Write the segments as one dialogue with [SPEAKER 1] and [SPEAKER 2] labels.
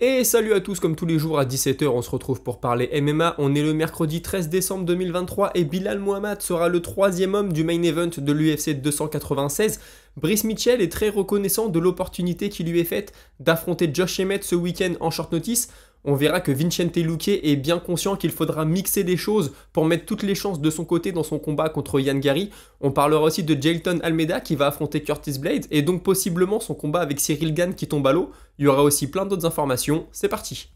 [SPEAKER 1] Et salut à tous, comme tous les jours à 17 h, on se retrouve pour parler MMA. On est le mercredi 13 décembre 2023 et Bilal Muhammad sera le troisième homme du main event de l'UFC 296. Brice Mitchell est très reconnaissant de l'opportunité qui lui est faite d'affronter Josh Emmett ce week-end en short notice. On verra que Vicente Luque est bien conscient qu'il faudra mixer des choses pour mettre toutes les chances de son côté dans son combat contre Ian Garry. On parlera aussi de Jailton Almeida qui va affronter Curtis Blades et donc possiblement son combat avec Cyril Gane qui tombe à l'eau. Il y aura aussi plein d'autres informations, c'est parti.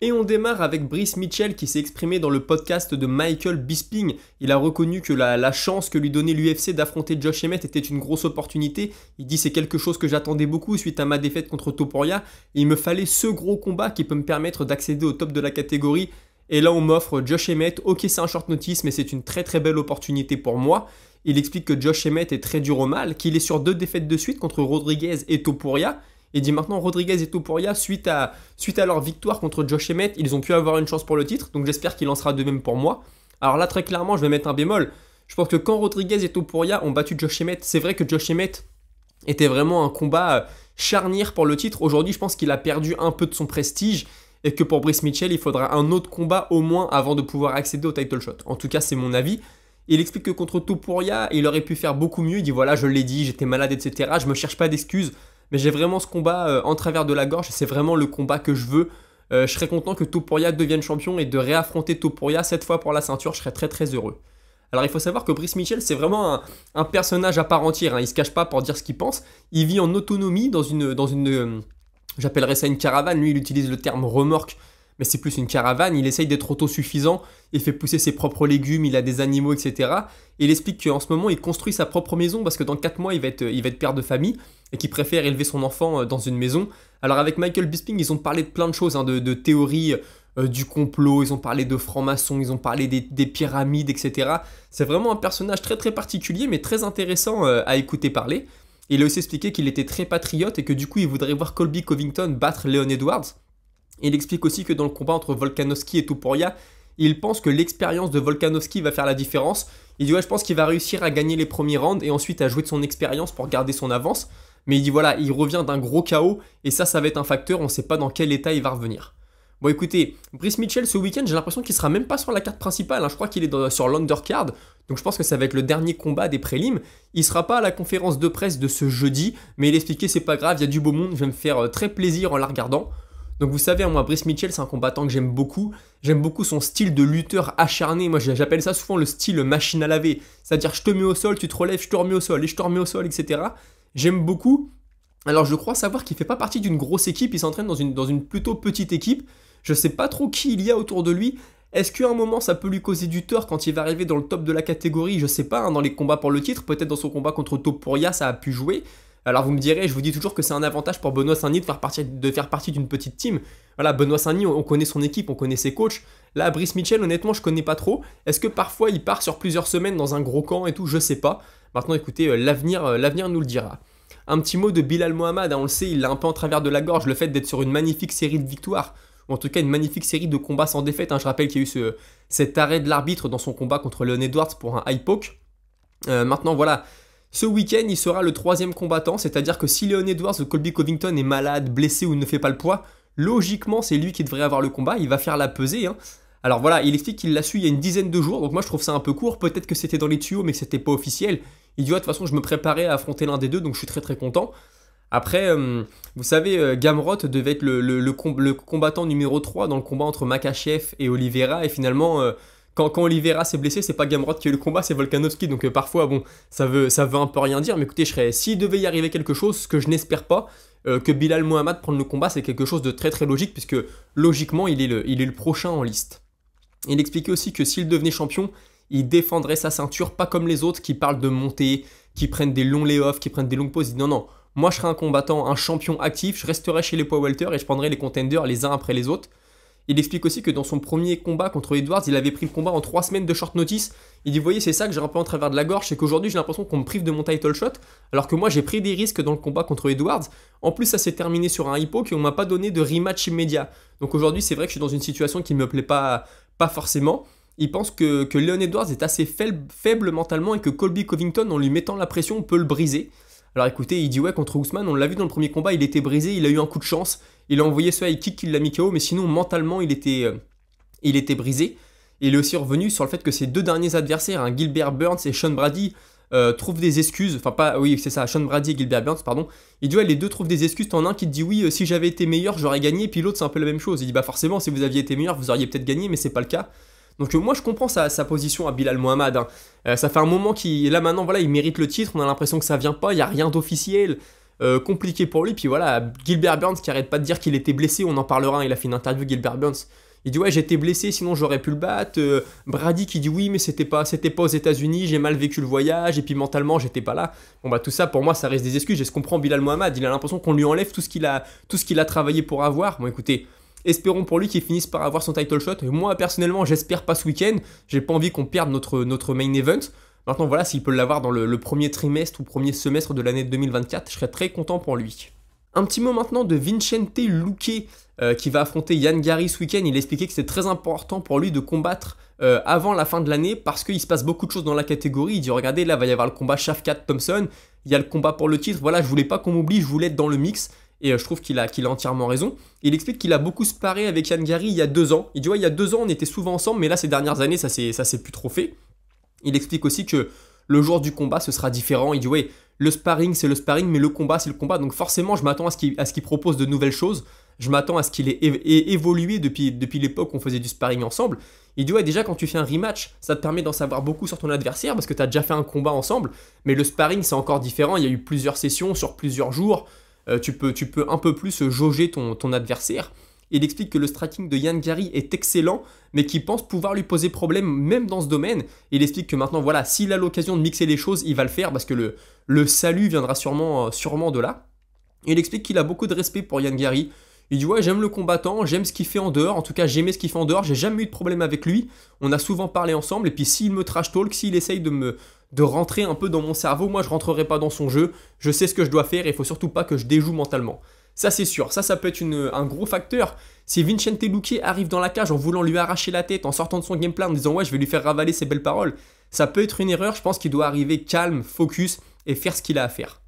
[SPEAKER 1] Et on démarre avec Brice Mitchell qui s'est exprimé dans le podcast de Michael Bisping. Il a reconnu que la chance que lui donnait l'UFC d'affronter Josh Emmett était une grosse opportunité. Il dit c'est quelque chose que j'attendais beaucoup suite à ma défaite contre Topuria. Et il me fallait ce gros combat qui peut me permettre d'accéder au top de la catégorie. Et là on m'offre Josh Emmett. Ok, c'est un short notice mais c'est une très très belle opportunité pour moi. Il explique que Josh Emmett est très dur au mal, qu'il est sur 2 défaites de suite contre Rodriguez et Topuria. Il dit maintenant Rodriguez et Topuria, suite à leur victoire contre Josh Emmett, ils ont pu avoir une chance pour le titre, donc j'espère qu'il en sera de même pour moi. Alors là, très clairement, je vais mettre un bémol. Je pense que quand Rodriguez et Topuria ont battu Josh Emmett, c'est vrai que Josh Emmett était vraiment un combat charnière pour le titre. Aujourd'hui, je pense qu'il a perdu un peu de son prestige et que pour Brice Mitchell, il faudra un autre combat au moins avant de pouvoir accéder au title shot. En tout cas, c'est mon avis. Il explique que contre Topuria, il aurait pu faire beaucoup mieux. Il dit voilà, je l'ai dit, j'étais malade, etc. Je me cherche pas d'excuses. Mais j'ai vraiment ce combat en travers de la gorge, c'est vraiment le combat que je veux. Je serais content que Topuria devienne champion et de réaffronter Topuria cette fois pour la ceinture, je serais très très heureux. Alors il faut savoir que Brice Mitchell c'est vraiment un personnage à part entière, hein. Il se cache pas pour dire ce qu'il pense, il vit en autonomie dans une j'appellerais ça une caravane, lui il utilise le terme remorque, mais c'est plus une caravane, il essaye d'être autosuffisant, il fait pousser ses propres légumes, il a des animaux, etc. Et il explique qu'en ce moment il construit sa propre maison parce que dans 4 mois il va être père de famille et qu'il préfère élever son enfant dans une maison. Alors avec Michael Bisping ils ont parlé de plein de choses, hein, de théories du complot, ils ont parlé de francs-maçons, ils ont parlé des pyramides, etc. C'est vraiment un personnage très très particulier mais très intéressant à écouter parler. Il a aussi expliqué qu'il était très patriote et que du coup il voudrait voir Colby Covington battre Leon Edwards. Il explique aussi que dans le combat entre Volkanovski et Topuria, il pense que l'expérience de Volkanovski va faire la différence. Il dit ouais, je pense qu'il va réussir à gagner les premiers rounds et ensuite à jouer de son expérience pour garder son avance. Mais il dit voilà, il revient d'un gros KO et ça va être un facteur, on ne sait pas dans quel état il va revenir. Bon écoutez, Brice Mitchell ce week-end, j'ai l'impression qu'il sera même pas sur la carte principale, hein. Je crois qu'il est sur l'undercard, donc je pense que ça va être le dernier combat des prélims. Il sera pas à la conférence de presse de ce jeudi, mais il expliquait c'est pas grave, il y a du beau monde, je vais me faire très plaisir en la regardant. Donc vous savez, moi, Brice Mitchell, c'est un combattant que j'aime beaucoup. J'aime beaucoup son style de lutteur acharné. Moi, j'appelle ça souvent le style machine à laver. C'est-à-dire, je te mets au sol, tu te relèves, je te remets au sol, et je te remets au sol, etc. J'aime beaucoup. Alors, je crois savoir qu'il ne fait pas partie d'une grosse équipe. Il s'entraîne dans une plutôt petite équipe. Je ne sais pas trop qui il y a autour de lui. Est-ce qu'à un moment, ça peut lui causer du tort quand il va arriver dans le top de la catégorie? Je sais pas, hein, dans les combats pour le titre. Peut-être dans son combat contre Topuria, ça a pu jouer. Alors vous me direz, je vous dis toujours que c'est un avantage pour Benoît Saint-Denis de faire partie d'une petite team. Voilà, Benoît Saint-Denis, on connaît son équipe, on connaît ses coachs. Là, Brice Mitchell, honnêtement, je connais pas trop. Est-ce que parfois il part sur plusieurs semaines dans un gros camp et tout? Je sais pas. Maintenant, écoutez, l'avenir nous le dira. Un petit mot de Bilal Muhammad, hein, on le sait, il l'a un peu en travers de la gorge, le fait d'être sur une magnifique série de victoires, ou en tout cas une magnifique série de combats sans défaite. Hein. Je rappelle qu'il y a eu cet arrêt de l'arbitre dans son combat contre Leon Edwards pour un high poke. Maintenant, voilà. Ce week-end, il sera le 3e combattant, c'est-à-dire que si Leon Edwards ou Colby Covington est malade, blessé ou ne fait pas le poids, logiquement, c'est lui qui devrait avoir le combat, il va faire la pesée. Hein. Alors voilà, il explique qu'il l'a su il y a une dizaine de jours, donc moi je trouve ça un peu court, peut-être que c'était dans les tuyaux, mais que c'était pas officiel. Il dit ouais, de toute façon, je me préparais à affronter l'un des deux, donc je suis très très content. Après, vous savez, Gamrot devait être le combattant numéro 3 dans le combat entre Makhachev et Oliveira, et finalement... Quand Oliveira s'est blessé, c'est pas Gamrot qui a eu le combat, c'est Volkanovski. Donc parfois, bon, ça veut un peu rien dire. Mais écoutez, s'il devait y arriver quelque chose, ce que je n'espère pas, que Bilal Muhammad prenne le combat, c'est quelque chose de très très logique, puisque logiquement, il est le prochain en liste. Il expliquait aussi que s'il devenait champion, il défendrait sa ceinture, pas comme les autres qui parlent de monter, qui prennent des longs layoffs, qui prennent des longues pauses. Il dit non, non, moi je serai un combattant, un champion actif, je resterai chez les poids welter et je prendrai les contenders les uns après les autres. Il explique aussi que dans son premier combat contre Edwards, il avait pris le combat en 3 semaines de short notice. Il dit, vous voyez, c'est ça que j'ai un peu en travers de la gorge, c'est qu'aujourd'hui j'ai l'impression qu'on me prive de mon title shot, alors que moi j'ai pris des risques dans le combat contre Edwards. En plus, ça s'est terminé sur un hippo qu'on m'a pas donné de rematch immédiat. Donc aujourd'hui, c'est vrai que je suis dans une situation qui me plaît pas forcément. Il pense que Leon Edwards est assez faible mentalement et que Colby Covington, en lui mettant la pression, peut le briser. Alors écoutez, il dit ouais, contre Ousmane, on l'a vu dans le premier combat, il était brisé, il a eu un coup de chance, il a envoyé ce high kick qui l'a mis KO, mais sinon mentalement il était brisé. Et il est aussi revenu sur le fait que ses 2 derniers adversaires, hein, Gilbert Burns et Sean Brady, trouvent des excuses, enfin pas, oui c'est ça, Sean Brady et Gilbert Burns, pardon. Il dit ouais, les deux trouvent des excuses, t'en as un qui te dit oui, si j'avais été meilleur j'aurais gagné, puis l'autre c'est un peu la même chose, il dit bah forcément si vous aviez été meilleur vous auriez peut-être gagné, mais c'est pas le cas. Donc moi je comprends sa position à Bilal Mohamed, hein. Ça fait un moment qu'il, là maintenant voilà, il mérite le titre, on a l'impression que ça vient pas, il n'y a rien d'officiel, compliqué pour lui, puis voilà, Gilbert Burns qui arrête pas de dire qu'il était blessé, on en parlera, hein, il a fait une interview Gilbert Burns, il dit ouais j'étais blessé sinon j'aurais pu le battre, Brady qui dit oui mais c'était pas aux États-Unis, j'ai mal vécu le voyage, et puis mentalement j'étais pas là. Bon bah tout ça pour moi ça reste des excuses, et je comprends Bilal Mohamed, il a l'impression qu'on lui enlève tout ce qu'il a travaillé pour avoir. Bon écoutez, espérons pour lui qu'il finisse par avoir son title shot. Et moi, personnellement, j'espère pas ce week-end. J'ai pas envie qu'on perde notre main event. Maintenant, voilà, s'il peut l'avoir dans le premier trimestre ou premier semestre de l'année 2024, je serais très content pour lui. Un petit mot maintenant de Vicente Luque qui va affronter Ian Gary ce week-end. Il expliquait que c'était très important pour lui de combattre avant la fin de l'année parce qu'il se passe beaucoup de choses dans la catégorie. Il dit regardez, là, il va y avoir le combat Shafkat-Thompson. Il y a le combat pour le titre. Voilà, je voulais pas qu'on m'oublie, je voulais être dans le mix. Et je trouve qu'il a entièrement raison. Il explique qu'il a beaucoup sparé avec Ian Gary il y a 2 ans. Il dit ouais, il y a 2 ans on était souvent ensemble, mais là ces dernières années ça s'est plus trop fait. Il explique aussi que le jour du combat ce sera différent. Il dit ouais, le sparring c'est le sparring, mais le combat c'est le combat. Donc forcément je m'attends à ce qu'il propose de nouvelles choses. Je m'attends à ce qu'il ait évolué depuis l'époque où on faisait du sparring ensemble. Il dit ouais, déjà quand tu fais un rematch, ça te permet d'en savoir beaucoup sur ton adversaire parce que tu as déjà fait un combat ensemble. Mais le sparring c'est encore différent. Il y a eu plusieurs sessions sur plusieurs jours. Tu peux un peu plus jauger ton adversaire. Il explique que le striking de Ian Gary est excellent, mais qu'il pense pouvoir lui poser problème même dans ce domaine. Il explique que maintenant, voilà, s'il a l'occasion de mixer les choses, il va le faire parce que le salut viendra sûrement de là. Il explique qu'il a beaucoup de respect pour Ian Gary. Il dit ouais, j'aime le combattant, j'aime ce qu'il fait en dehors, en tout cas j'aimais ce qu'il fait en dehors, j'ai jamais eu de problème avec lui, on a souvent parlé ensemble, et puis s'il me trash talk, s'il essaye de rentrer un peu dans mon cerveau, moi je rentrerai pas dans son jeu, je sais ce que je dois faire, et il faut surtout pas que je déjoue mentalement. Ça c'est sûr, ça peut être un gros facteur. Si Vicente Luque arrive dans la cage en voulant lui arracher la tête, en sortant de son gameplay, en disant ouais je vais lui faire ravaler ses belles paroles, ça peut être une erreur, je pense qu'il doit arriver calme, focus, et faire ce qu'il a à faire.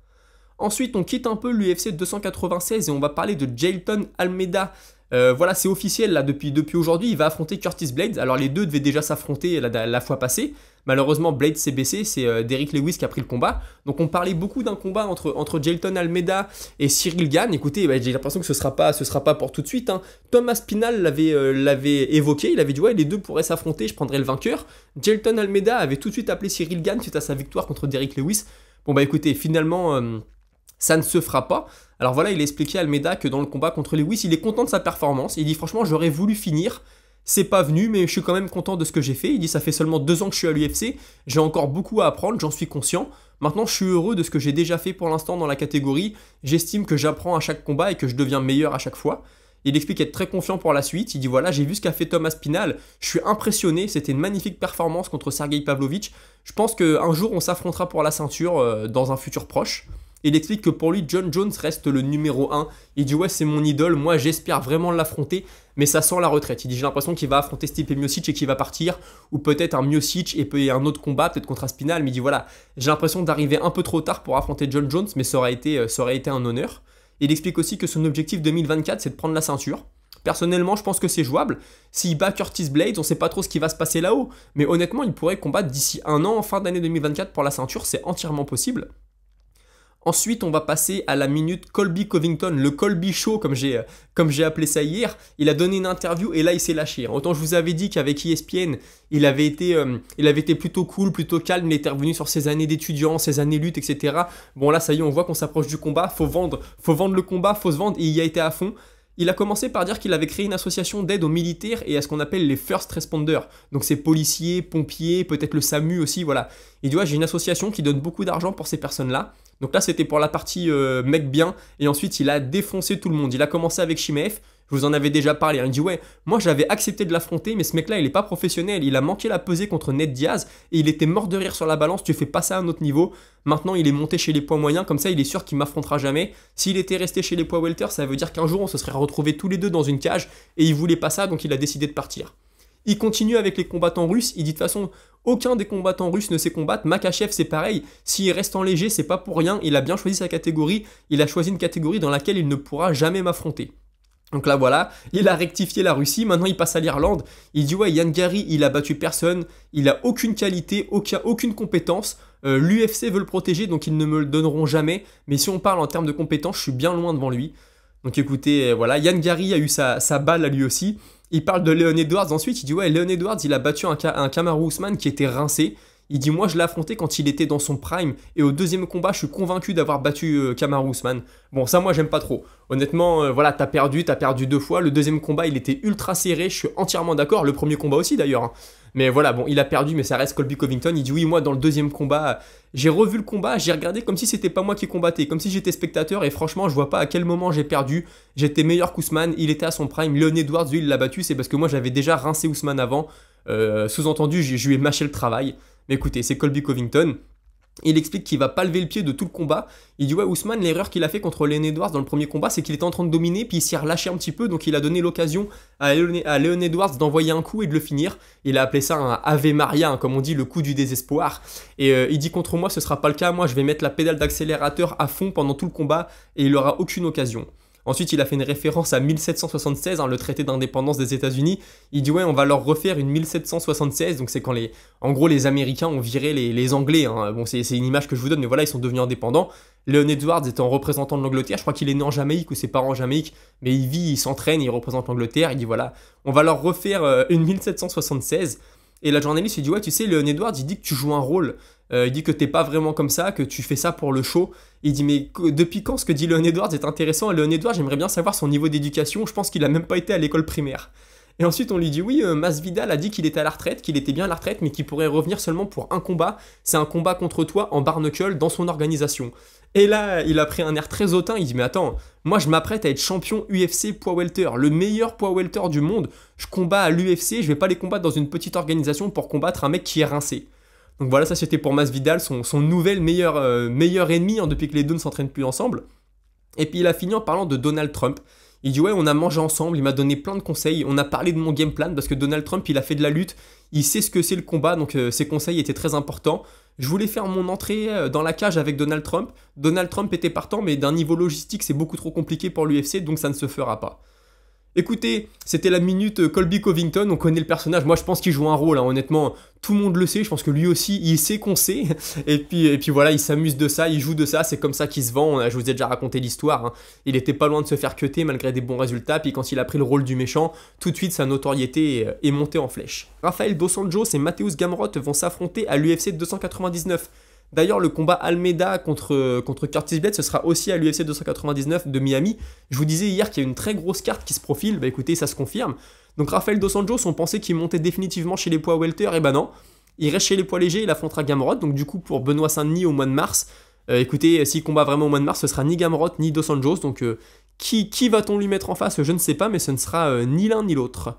[SPEAKER 1] Ensuite, on quitte un peu l'UFC 296 et on va parler de Jailton Almeida. Voilà, c'est officiel là depuis aujourd'hui, il va affronter Curtis Blaydes. Alors les deux devaient déjà s'affronter la fois passée. Malheureusement, Blaydes s'est baissé, c'est Derrick Lewis qui a pris le combat. Donc on parlait beaucoup d'un combat entre Jailton Almeida et Cyril Gane. Écoutez, j'ai l'impression que ce sera pas pour tout de suite, hein. Thomas Pinal l'avait évoqué, il avait dit ouais, les deux pourraient s'affronter, je prendrais le vainqueur. Jailton Almeida avait tout de suite appelé Cyril Gane suite à sa victoire contre Derrick Lewis. Bon bah écoutez, finalement ça ne se fera pas. Alors voilà, il a expliqué à Almeida que dans le combat contre Lewis, il est content de sa performance. Il dit franchement, j'aurais voulu finir. C'est pas venu, mais je suis quand même content de ce que j'ai fait. Il dit ça fait seulement 2 ans que je suis à l'UFC. J'ai encore beaucoup à apprendre, j'en suis conscient. Maintenant, je suis heureux de ce que j'ai déjà fait pour l'instant dans la catégorie. J'estime que j'apprends à chaque combat et que je deviens meilleur à chaque fois. Il explique être très confiant pour la suite. Il dit voilà, j'ai vu ce qu'a fait Thomas Pinal. Je suis impressionné. C'était une magnifique performance contre Sergey Pavlovich. Je pense qu'un jour, on s'affrontera pour la ceinture dans un futur proche. Il explique que pour lui, John Jones reste le numéro 1. Il dit ouais, c'est mon idole, moi j'espère vraiment l'affronter, mais ça sent la retraite. Il dit j'ai l'impression qu'il va affronter Stipe Miocic et qu'il va partir, ou peut-être un Miocic et un autre combat, peut-être contre Aspinall, mais il dit voilà, j'ai l'impression d'arriver un peu trop tard pour affronter John Jones, mais ça aurait été un honneur. Il explique aussi que son objectif 2024, c'est de prendre la ceinture. Personnellement, je pense que c'est jouable. S'il bat Curtis Blaydes, on sait pas trop ce qui va se passer là-haut, mais honnêtement, il pourrait combattre d'ici 1 an, en fin d'année 2024, pour la ceinture, c'est entièrement possible. Ensuite, on va passer à la minute Colby Covington, le Colby Show, comme j'ai appelé ça hier. Il a donné une interview et là, il s'est lâché. Autant je vous avais dit qu'avec ESPN, il avait été plutôt cool, plutôt calme. Il était revenu sur ses années d'étudiant, ses années lutte, etc. Bon, là, ça y est, on voit qu'on s'approche du combat. Faut vendre le combat, faut se vendre et il y a été à fond. Il a commencé par dire qu'il avait créé une association d'aide aux militaires et à ce qu'on appelle les first responders. Donc c'est policiers, pompiers, peut-être le SAMU aussi, voilà. Il dit ouais, j'ai une association qui donne beaucoup d'argent pour ces personnes-là. Donc là c'était pour la partie mec bien et ensuite il a défoncé tout le monde. Il a commencé avec Chimaev, Je vous en avais déjà parlé. Il dit ouais, moi j'avais accepté de l'affronter, mais ce mec-là il est pas professionnel. Il a manqué la pesée contre Ned Diaz et il était mort de rire sur la balance. Tu fais pas ça à un autre niveau. Maintenant il est monté chez les poids moyens, comme ça il est sûr qu'il m'affrontera jamais. S'il était resté chez les poids welter, ça veut dire qu'un jour on se serait retrouvés tous les deux dans une cage et il voulait pas ça, donc il a décidé de partir. Il continue avec les combattants russes, il dit de toute façon, aucun des combattants russes ne sait combattre, Makhachev c'est pareil, s'il reste en léger c'est pas pour rien, il a bien choisi sa catégorie, il a choisi une catégorie dans laquelle il ne pourra jamais m'affronter. Donc là voilà, il a rectifié la Russie, maintenant il passe à l'Irlande, il dit ouais Ian Gary il a battu personne, il a aucune qualité, aucune compétence, l'UFC veut le protéger donc ils ne me le donneront jamais, mais si on parle en termes de compétences je suis bien loin devant lui. Donc écoutez, voilà, Ian Gary a eu sa balle à lui aussi. Il parle de Leon Edwards ensuite, il dit ouais, Leon Edwards, il a battu un Kamaru Usman qui était rincé. Il dit moi je l'ai affronté quand il était dans son prime et au deuxième combat je suis convaincu d'avoir battu Kamaru Usman. Bon ça moi j'aime pas trop. Honnêtement voilà t'as perdu 2 fois. Le deuxième combat il était ultra serré, je suis entièrement d'accord. Le premier combat aussi d'ailleurs. Hein. Mais voilà bon il a perdu mais ça reste Colby Covington. Il dit oui moi dans le deuxième combat j'ai revu le combat, j'ai regardé comme si c'était pas moi qui combattais, comme si j'étais spectateur et franchement je vois pas à quel moment j'ai perdu. J'étais meilleur qu'Ousmane, il était à son prime. Leon Edwards lui il l'a battu c'est parce que moi j'avais déjà rincé Ousmane avant. Sous-entendu je lui ai mâché le travail. Mais écoutez, c'est Colby Covington. Il explique qu'il va pas lever le pied de tout le combat. Il dit ouais, Ousmane, l'erreur qu'il a fait contre Leon Edwards dans le premier combat, c'est qu'il était en train de dominer, puis il s'y est relâché un petit peu, donc il a donné l'occasion à Leon Edwards d'envoyer un coup et de le finir. Il a appelé ça un Ave Maria, hein, comme on dit, le coup du désespoir. Et il dit contre moi, ce sera pas le cas. Moi, je vais mettre la pédale d'accélérateur à fond pendant tout le combat et il aura aucune occasion. Ensuite, il a fait une référence à 1776, hein, le traité d'indépendance des États-Unis. Il dit ouais, on va leur refaire une 1776. Donc c'est quand en gros, les Américains ont viré les Anglais. Hein. Bon, c'est une image que je vous donne, mais voilà, ils sont devenus indépendants. Leon Edwards était en représentant de l'Angleterre. Je crois qu'il est né en Jamaïque ou ses parents en Jamaïque, mais il vit, il s'entraîne, il représente l'Angleterre. Il dit voilà, on va leur refaire une 1776. Et la journaliste lui dit ouais, tu sais, Leon Edwards, il dit que tu joues un rôle. Il dit que t'es pas vraiment comme ça, que tu fais ça pour le show. Il dit mais depuis quand ce que dit Leon Edwards est intéressant? Leon Edwards, j'aimerais bien savoir son niveau d'éducation. Je pense qu'il a même pas été à l'école primaire. Et ensuite on lui dit oui, Masvidal a dit qu'il était à la retraite, qu'il était bien à la retraite, mais qu'il pourrait revenir seulement pour un combat. C'est un combat contre toi en bare knuckle dans son organisation. Et là, il a pris un air très hautain. Il dit mais attends, moi je m'apprête à être champion UFC poids welter, le meilleur poids welter du monde. Je combats à l'UFC, je vais pas les combattre dans une petite organisation pour combattre un mec qui est rincé. Donc voilà, ça c'était pour Masvidal, son nouvel meilleur ennemi, hein, depuis que les deux ne s'entraînent plus ensemble. Et puis il a fini en parlant de Donald Trump. Il dit ouais, on a mangé ensemble, il m'a donné plein de conseils, on a parlé de mon game plan, parce que Donald Trump, il a fait de la lutte, il sait ce que c'est le combat, donc ses conseils étaient très importants. Je voulais faire mon entrée dans la cage avec Donald Trump. Donald Trump était partant, mais d'un niveau logistique, c'est beaucoup trop compliqué pour l'UFC, donc ça ne se fera pas. Écoutez, c'était la minute Colby Covington, on connaît le personnage, moi je pense qu'il joue un rôle, hein. Honnêtement, tout le monde le sait, je pense que lui aussi, il sait qu'on sait, et puis voilà, il s'amuse de ça, il joue de ça, c'est comme ça qu'il se vend, je vous ai déjà raconté l'histoire, hein. Il était pas loin de se faire cutter malgré des bons résultats, puis quand il a pris le rôle du méchant, tout de suite sa notoriété est montée en flèche. Rafael Dos Anjos et Mateusz Gamrot vont s'affronter à l'UFC 299. D'ailleurs, le combat Almeida contre Curtis Blades, ce sera aussi à l'UFC 299 de Miami. Je vous disais hier qu'il y a une très grosse carte qui se profile, bah écoutez, ça se confirme. Donc Rafael Dos Anjos, on pensait qu'il montait définitivement chez les poids welter, et bah non. Il reste chez les poids légers, il affrontera Gamrot, donc du coup pour Benoît Saint-Denis au mois de mars. Écoutez, s'il combat vraiment au mois de mars, ce sera ni Gamrot ni Dos Anjos, donc qui va-t-on lui mettre en face? Je ne sais pas, mais ce ne sera ni l'un ni l'autre.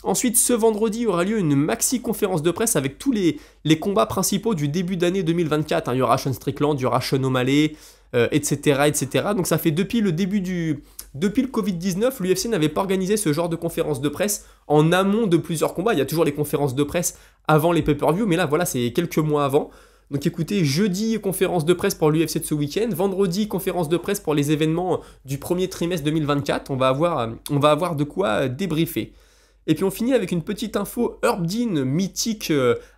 [SPEAKER 1] Ensuite, ce vendredi aura lieu une maxi conférence de presse avec tous les combats principaux du début d'année 2024. Il y aura Sean Strickland, il y aura Sean O'Malley, etc., etc. Donc ça fait depuis le Covid-19, l'UFC n'avait pas organisé ce genre de conférence de presse en amont de plusieurs combats. Il y a toujours les conférences de presse avant les pay-per-view, mais là, voilà, c'est quelques mois avant. Donc écoutez, jeudi, conférence de presse pour l'UFC de ce week-end. Vendredi, conférence de presse pour les événements du premier trimestre 2024. On va avoir de quoi débriefer. Et puis on finit avec une petite info, Herb Dean, mythique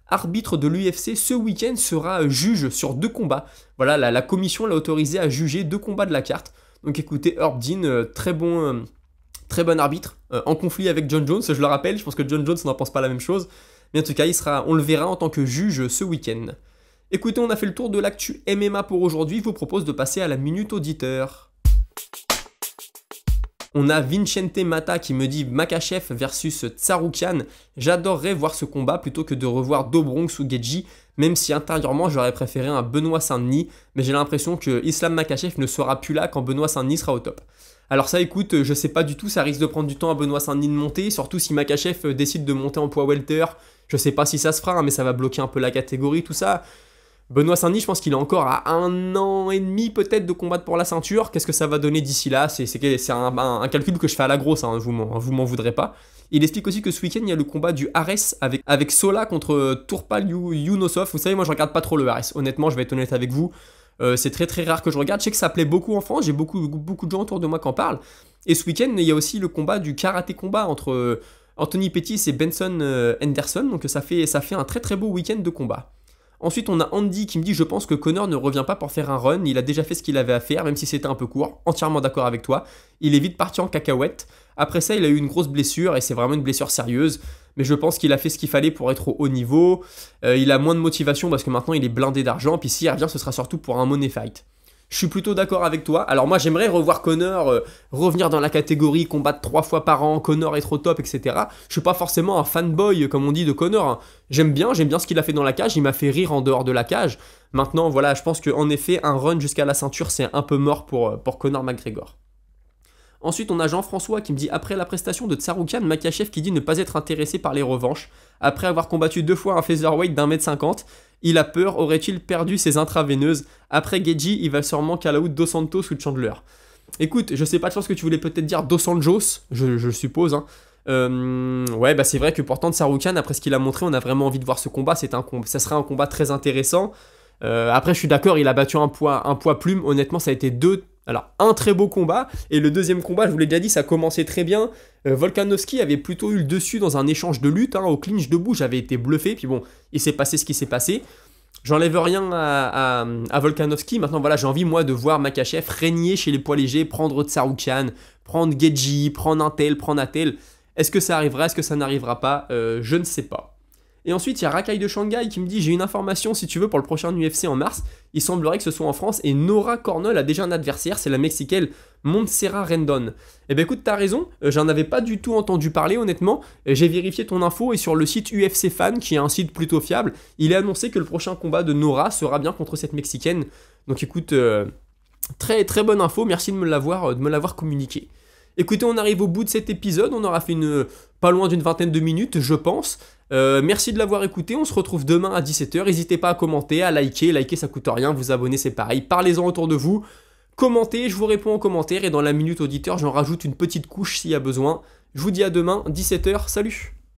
[SPEAKER 1] arbitre de l'UFC, ce week-end sera juge sur 2 combats. Voilà, la commission l'a autorisé à juger 2 combats de la carte. Donc écoutez, Herb Dean, très bon arbitre, en conflit avec John Jones, je le rappelle, je pense que John Jones n'en pense pas la même chose. Mais en tout cas, on le verra en tant que juge ce week-end. Écoutez, on a fait le tour de l'actu MMA pour aujourd'hui, je vous propose de passer à la minute auditeur. On a Vincente Mata qui me dit Makhachev versus Tsarukyan. J'adorerais voir ce combat plutôt que de revoir Do Bronx ou Gaethje. même si intérieurement j'aurais préféré un Benoît Saint-Denis, mais j'ai l'impression que Islam Makhachev ne sera plus là quand Benoît Saint-Denis sera au top. Alors ça écoute, je sais pas du tout, ça risque de prendre du temps à Benoît Saint-Denis de monter, surtout si Makhachev décide de monter en poids welter, je sais pas si ça se fera, hein, mais ça va bloquer un peu la catégorie, tout ça. Benoît Saint-Denis, je pense qu'il est encore à 1 an et demi peut-être de combattre pour la ceinture. Qu'est-ce que ça va donner d'ici là? C'est un calcul que je fais à la grosse, hein, vous m'en voudrez pas. Il explique aussi que ce week-end, il y a le combat du Ares avec Sola contre Turpal Yunosov. Vous savez, moi je regarde pas trop le Ares, honnêtement, je vais être honnête avec vous. C'est très très rare que je regarde. Je sais que ça plaît beaucoup en France, j'ai beaucoup de gens autour de moi qui en parlent. Et ce week-end, il y a aussi le combat du karaté combat entre Anthony Pettis et Benson Henderson. Donc ça fait un très très beau week-end de combat. Ensuite, on a Andy qui me dit « Je pense que Conor ne revient pas pour faire un run, il a déjà fait ce qu'il avait à faire, même si c'était un peu court. Entièrement d'accord avec toi. Il est vite parti en cacahuète. Après ça, il a eu une grosse blessure, et c'est vraiment une blessure sérieuse. Mais je pense qu'il a fait ce qu'il fallait pour être au haut niveau. Il a moins de motivation parce que maintenant, il est blindé d'argent. Puis s'il revient, ce sera surtout pour un money fight. » Je suis plutôt d'accord avec toi. Alors moi, j'aimerais revoir Conor revenir dans la catégorie, combattre 3 fois par an, Conor être au top, etc. Je suis pas forcément un fanboy, comme on dit, de Conor, hein. J'aime bien ce qu'il a fait dans la cage, il m'a fait rire en dehors de la cage. Maintenant, voilà, je pense qu'en effet, un run jusqu'à la ceinture, c'est un peu mort pour Conor McGregor. Ensuite, on a Jean-François qui me dit « Après la prestation de Tsarukyan, Makhachev qui dit ne pas être intéressé par les revanches. Après avoir combattu 2 fois un featherweight d'1m50, il a peur, aurait-il perdu ses intraveineuses? Après Geji, il va sûrement call out Dos Santos ou Chandler. » Écoute, je sais pas, je pense que tu voulais peut-être dire Dos Anjos, je suppose. Hein. Ouais, bah c'est vrai que pourtant Tsarukyan, après ce qu'il a montré, on a vraiment envie de voir ce combat. Ça serait un combat très intéressant. Après, je suis d'accord, il a battu un poids plume. Honnêtement, ça a été un très beau combat, et le deuxième combat, je vous l'ai déjà dit, ça commençait très bien. Volkanovski avait plutôt eu le dessus dans un échange de lutte, hein, au clinch debout, j'avais été bluffé, puis bon, il s'est passé ce qui s'est passé. J'enlève rien à Volkanovski, maintenant voilà, j'ai envie moi de voir Makhachev régner chez les poids légers, prendre Tsarukyan, prendre Geji, prendre un tel, prendre un tel. Est-ce que ça arrivera, est-ce que ça n'arrivera pas? Je ne sais pas. Et ensuite, il y a Rakai de Shanghai qui me dit « J'ai une information, si tu veux, pour le prochain UFC en mars. Il semblerait que ce soit en France et Nora Cornell a déjà un adversaire, c'est la Mexicaine Montserrat Rendon. » Eh ben écoute, t'as raison, j'en avais pas du tout entendu parler, honnêtement. J'ai vérifié ton info et sur le site UFC Fan, qui est un site plutôt fiable, il est annoncé que le prochain combat de Nora sera bien contre cette Mexicaine. Donc écoute, très très bonne info, merci de me l'avoir communiqué. Écoutez, on arrive au bout de cet épisode, on aura fait pas loin d'une vingtaine de minutes, je pense. Merci de l'avoir écouté, on se retrouve demain à 17 h, n'hésitez pas à commenter, à liker ça coûte rien, vous abonner c'est pareil, parlez-en autour de vous, commentez, je vous réponds en commentaire et dans la minute auditeur j'en rajoute une petite couche s'il y a besoin. Je vous dis à demain, 17 h, salut!